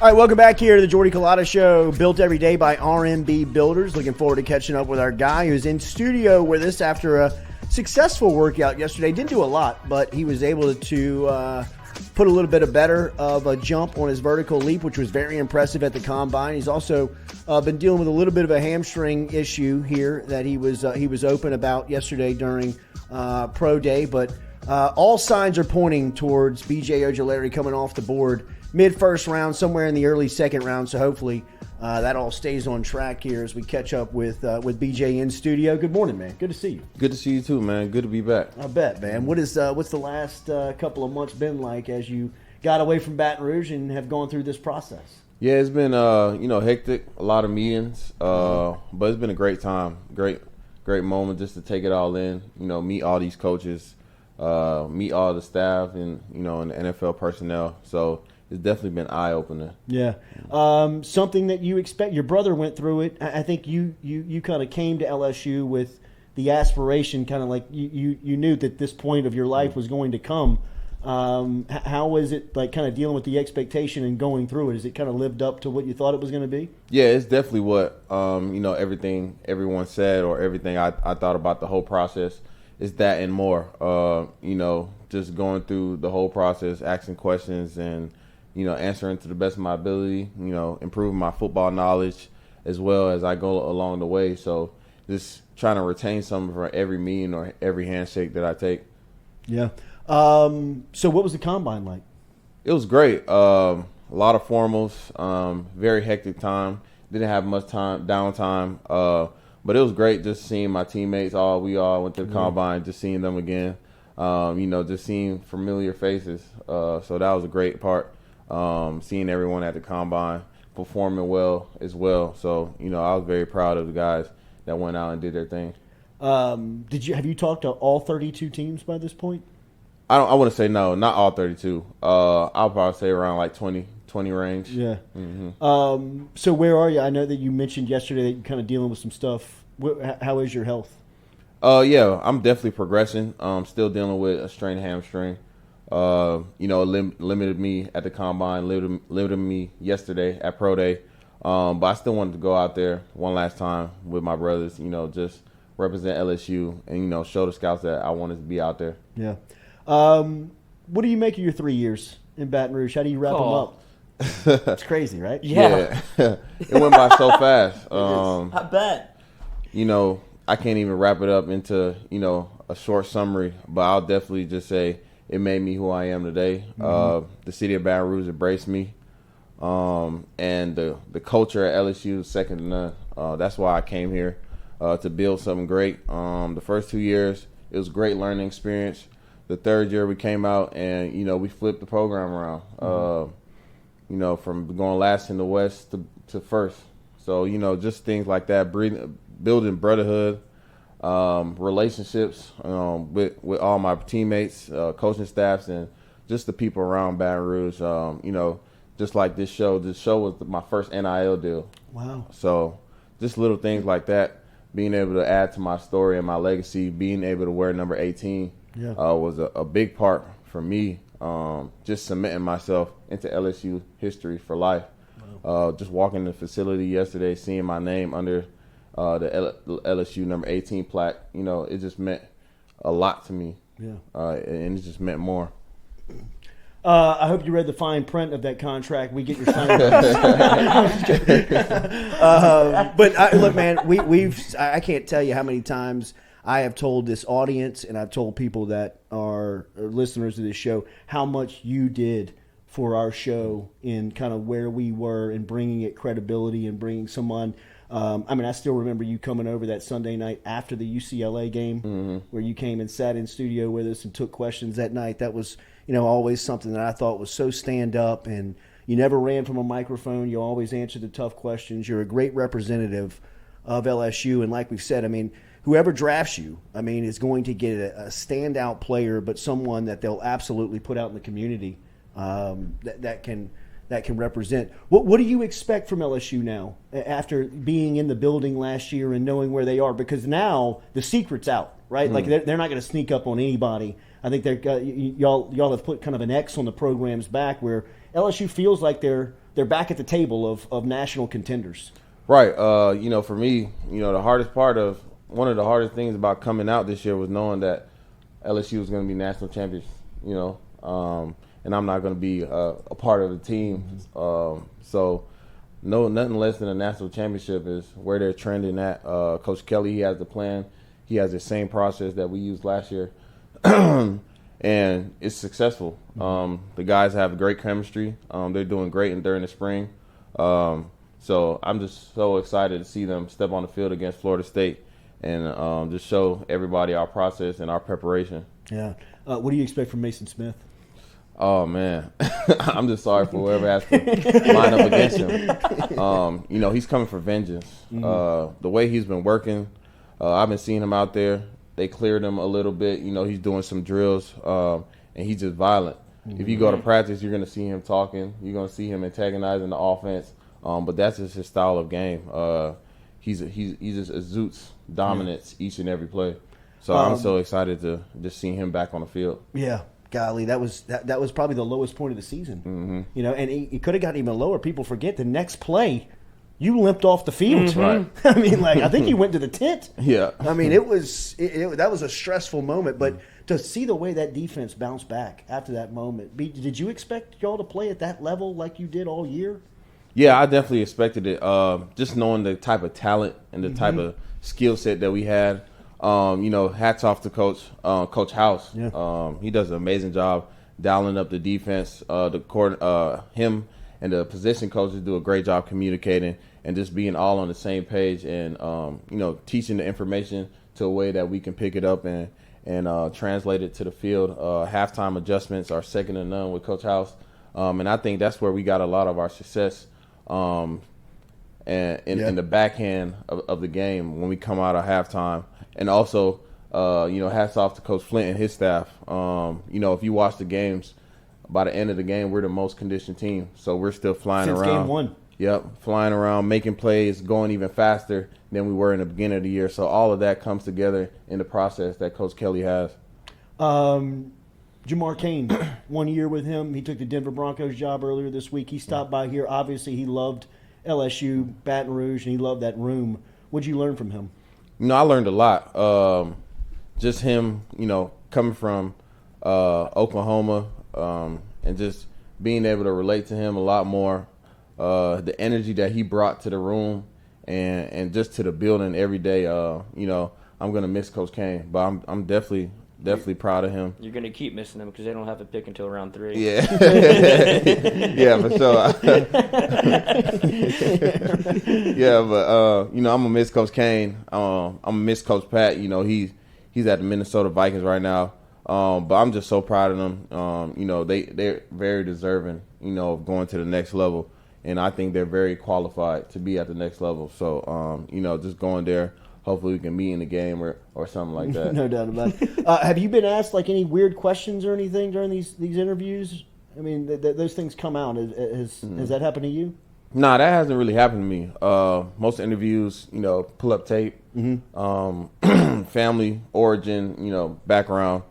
All right, welcome back here to the Jordy Culotta Show, built every day by RMB Builders. Looking forward to catching up with our guy who's in studio with us after a successful workout yesterday. Didn't do a lot, but he was able to put a little bit better of a jump on his vertical leap, which was very impressive at the combine. He's also been dealing with a little bit of a hamstring issue here that he was open about yesterday during pro day, but all signs are pointing towards BJ Ojulari coming off the board mid-first round, somewhere in the early second round. So hopefully that all stays on track here as we catch up with BJ in studio. Good morning, man. Good to see you. Good to see you too, man. Good to be back. I bet, man. What's the last couple of months been like as you got away from Baton Rouge and have gone through this process? Yeah, it's been hectic, a lot of meetings, but it's been a great time, great moment just to take it all in. Meet all these coaches, meet all the staff, and and the NFL personnel. So it's definitely been eye-opening. Yeah. Something that you expect. Your brother went through it. I think you kind of came to LSU with the aspiration, kind of like you knew that this point of your life was going to come. How was it, like, kind of dealing with the expectation and going through it? Has it kind of lived up to what you thought it was going to be? Yeah, it's definitely what, everything everyone said or everything I thought about the whole process is that and more. Just going through the whole process, asking questions and, answering to the best of my ability, improving my football knowledge as well as I go along the way. So just trying to retain something for every meeting or every handshake that I take. Yeah. So what was the combine like? It was great. A lot of formals, very hectic time. Didn't have much downtime. But it was great just seeing my teammates. We all went to the combine, just seeing them again. Just seeing familiar faces. So that was a great part. Seeing everyone at the combine performing well as well. So, I was very proud of the guys that went out and did their thing. Have you talked to all 32 teams by this point? I want to say no, not all 32. I'll probably say around like 20 range. Yeah. Mm-hmm. So where are you? I know that you mentioned yesterday that you're kind of dealing with some stuff. How is your health? Yeah, I'm definitely progressing. Still dealing with a strained hamstring. Limited me at the combine, limited me yesterday at pro day. But I still wanted to go out there one last time with my brothers, just represent LSU and, show the scouts that I wanted to be out there. Yeah. What do you make of your 3 years in Baton Rouge? How do you wrap them up? It's crazy, right? Yeah. It went by so fast. I bet. I can't even wrap it up into, a short summary, but I'll definitely just say it made me who I am today. Mm-hmm. The city of Baton Rouge embraced me. And the culture at LSU is second to none. That's why I came here, to build something great. The first 2 years, it was a great learning experience. The third year we came out and, we flipped the program around, from going last in the West to first. So, just things like that, building brotherhood, relationships with all my teammates, coaching staffs, and just the people around Baton Rouge. Just like this show. This show was my first NIL deal. Wow. So just little things like that, being able to add to my story and my legacy, being able to wear number 18 was a big part for me, just cementing myself into LSU history for life. Wow. Just walking the facility yesterday, seeing my name under the LSU number 18 plaque, it just meant a lot to me. Yeah. And it just meant more. I hope you read the fine print of that contract. We get your sign. Look, man, I can't tell you how many times I have told this audience, and I've told people that are listeners to this show, how much you did for our show in kind of where we were and bringing it credibility and bringing someone. I still remember you coming over that Sunday night after the UCLA game, where you came and sat in studio with us and took questions that night. That was, always something that I thought was so stand up, and you never ran from a microphone. You always answered the tough questions. You're a great representative of LSU, and like we've said, whoever drafts you, is going to get a standout player, but someone that they'll absolutely put out in the community that can represent. What do you expect from LSU now after being in the building last year and knowing where they are? Because now the secret's out, right? Like they're not going to sneak up on anybody. I think y'all have put kind of an X on the program's back where LSU feels like they're back at the table of national contenders. Right. For me, one of the hardest things about coming out this year was knowing that LSU was going to be national champions, and I'm not going to be a part of the team. So nothing less than a national championship is where they're trending at. Coach Kelly, he has the plan. He has the same process that we used last year, and it's successful. The guys have great chemistry. They're doing great during the spring. So I'm just so excited to see them step on the field against Florida State and just show everybody our process and our preparation. Yeah. What do you expect from Mason Smith? Oh, man. I'm just sorry for whoever has to line up against him. He's coming for vengeance. The way he's been working, I've been seeing him out there. They cleared him a little bit. He's doing some drills, and he's just violent. If you go to practice, you're going to see him talking. You're going to see him antagonizing the offense. But that's just his style of game. He just exudes dominance each and every play. So I'm so excited to just see him back on the field. Yeah. Golly, that was probably the lowest point of the season. And he could have gotten even lower. People forget the next play, you limped off the field. Right. I mean, I think you went to the tent. Yeah. I mean, that was a stressful moment. But to see the way that defense bounced back after that moment, did you expect y'all to play at that level like you did all year? Yeah, I definitely expected it. Just knowing the type of talent and the type of skill set that we had. Hats off to Coach House. Yeah. He does an amazing job dialing up the defense. Him and the position coaches do a great job communicating and just being all on the same page and teaching the information to a way that we can pick it up and translate it to the field. Halftime adjustments are second to none with Coach House, and I think that's where we got a lot of our success. And in the backhand of the game when we come out of halftime. And also, hats off to Coach Flint and his staff. If you watch the games, by the end of the game, we're the most conditioned team. So we're still flying Since around. Game 1. Yep, flying around, making plays, going even faster than we were in the beginning of the year. So all of that comes together in the process that Coach Kelly has. Jamar Cain, 1 year with him. He took the Denver Broncos job earlier this week. He stopped by here. Obviously, he loved LSU, Baton Rouge, and he loved that room. What'd you learn from him? I learned a lot. Just him, coming from Oklahoma and just being able to relate to him a lot more. The energy that he brought to the room and just to the building every day. I'm going to miss Coach Cain, but I'm definitely proud of him. You're going to keep missing him because they don't have to pick until round 3. Yeah. Yeah, for sure. Yeah, but, I'm going to miss Coach Cain. I'm going to miss Coach Pat. He's at the Minnesota Vikings right now. But I'm just so proud of them. They're very deserving, of going to the next level. And I think they're very qualified to be at the next level. So, just going there. Hopefully we can meet in the game or something like that. No doubt about it. Have you been asked any weird questions or anything during these interviews? I mean, those things come out. Has that happened to you? Nah, that hasn't really happened to me. Most interviews, pull up tape, family, origin, background,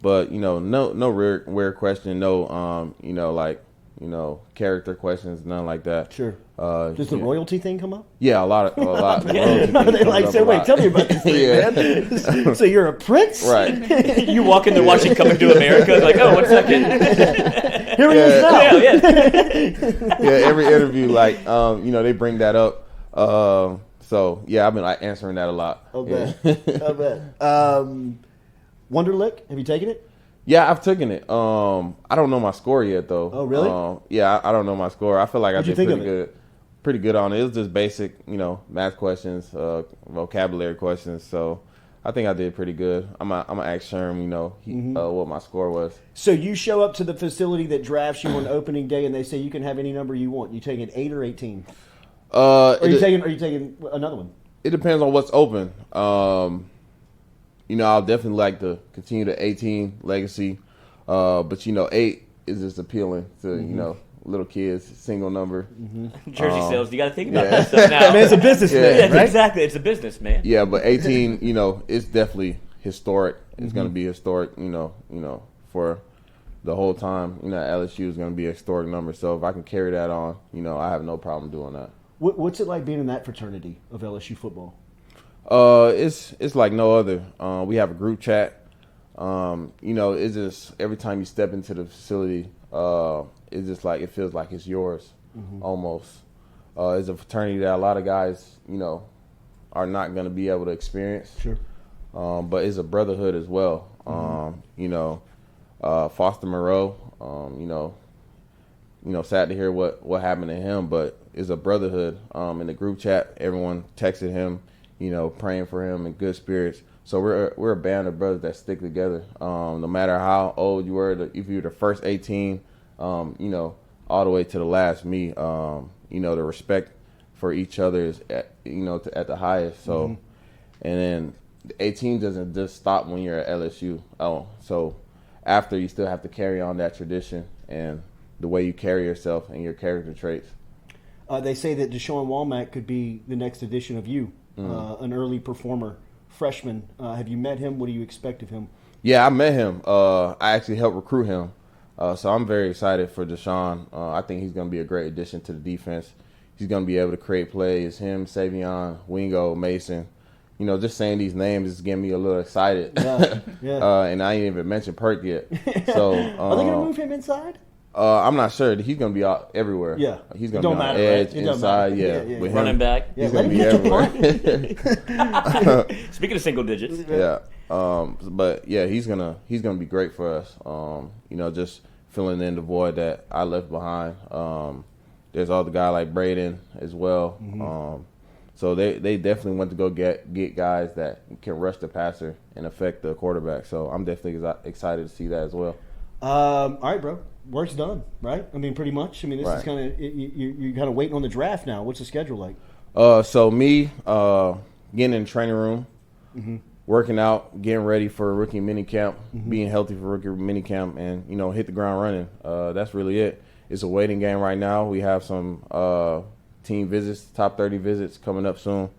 but no weird question, no character questions, none like that. Sure. Does the royalty thing come up? Yeah, a lot. They say, wait, tell me about this thing, man. So you're a prince? Right. You walk in there watching Coming to America, like, oh, 1 second. Here he is now. Yeah, every interview, they bring that up. So, yeah, I've been answering that a lot. I bet. Wonderlic, have you taken it? Yeah, I've taken it. I don't know my score yet, though. Oh, really? Yeah, I don't know my score. I feel like What'd I did pretty good on it. It was just basic, math questions, vocabulary questions. So I think I did pretty good. I'm gonna ask Sherm, what my score was. So you show up to the facility that drafts you on opening day, and they say you can have any number you want. You taking 8 or 18? Are you taking another one? It depends on what's open. I'll definitely like to continue the 18 legacy. But 8 is just appealing to little kids, single number. Jersey sales, you got to think about that stuff now. I mean, it's a business, man, right? Exactly. It's a business, man. Yeah, but 18, it's definitely historic. It's going to be historic, for the whole time. LSU is going to be a historic number. So if I can carry that on, I have no problem doing that. What's it like being in that fraternity of LSU football? It's like no other. We have a group chat. It's just every time you step into the facility, it's just like it feels like it's yours, almost. It's a fraternity that a lot of guys, are not going to be able to experience. Sure. But it's a brotherhood as well. Foster Moreau, sad to hear what happened to him, but it's a brotherhood. In the group chat, everyone texted him, praying for him in good spirits. So we're a band of brothers that stick together. No matter how old you were, if you were the first 18, all the way to the last me, the respect for each other is at the highest. So, and then 18 doesn't just stop when you're at LSU. So after, you still have to carry on that tradition and the way you carry yourself and your character traits. They say that Deshaun Walmack could be the next edition of you, an early performer, freshman. Have you met him? What do you expect of him? Yeah, I met him. I actually helped recruit him. So I'm very excited for Deshaun. I think he's going to be a great addition to the defense. He's going to be able to create plays. Him, Savion, Wingo, Mason. Just saying these names is getting me a little excited. Yeah. And I ain't even mentioned Perk yet. So are they going to move him inside? I'm not sure. He's going to be out everywhere. Yeah. He's going to be on the edge, inside. Yeah. With running him, back. He's going to be everywhere. Speaking of single digits. Yeah. But yeah, he's gonna be great for us. Just filling in the void that I left behind. There's other guy like Braden as well. So they definitely want to go get guys that can rush the passer and affect the quarterback. So I'm definitely excited to see that as well. All right, bro. Work's done, right? I mean, pretty much. I mean, this is kind of you're kind of waiting on the draft now. What's the schedule like? So me getting in the training room, working out, getting ready for rookie minicamp, being healthy for rookie minicamp, and hit the ground running. That's really it. It's a waiting game right now. We have some team visits, top 30 visits coming up soon,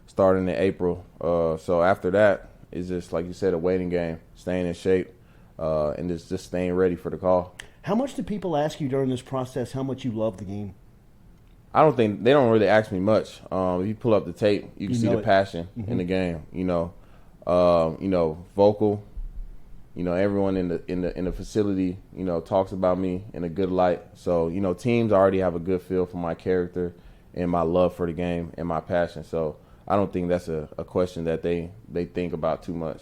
starting in April. So after that, it's just like you said, a waiting game, staying in shape, and just staying ready for the call. How much do people ask you during this process how much you love the game? I don't think they don't really ask me much. If you pull up the tape, you can see the passion in the game. Vocal. Everyone in the facility, talks about me in a good light. So teams already have a good feel for my character and my love for the game and my passion. So I don't think that's a question that they think about too much.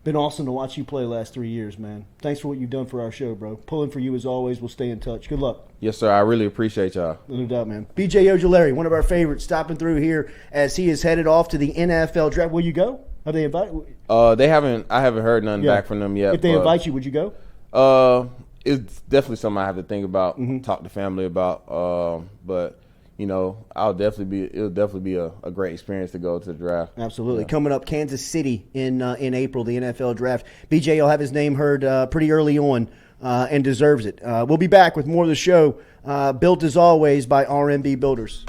Been awesome to watch you play the last 3 years, man. Thanks for what you've done for our show, bro. Pulling for you as always. We'll stay in touch. Good luck. Yes, sir. I really appreciate y'all. No doubt, man. BJ Ojulari, one of our favorites, stopping through here as he is headed off to the NFL draft. Will you go? Have they invited? They haven't. I haven't heard nothing back from them yet. If they invite you, would you go? It's definitely something I have to think about, talk to family about. But it'll definitely be a great experience to go to the draft. Absolutely. Yeah. Coming up, Kansas City in April, the NFL draft. BJ will have his name heard pretty early on and deserves it. We'll be back with more of the show, built as always by RMB Builders.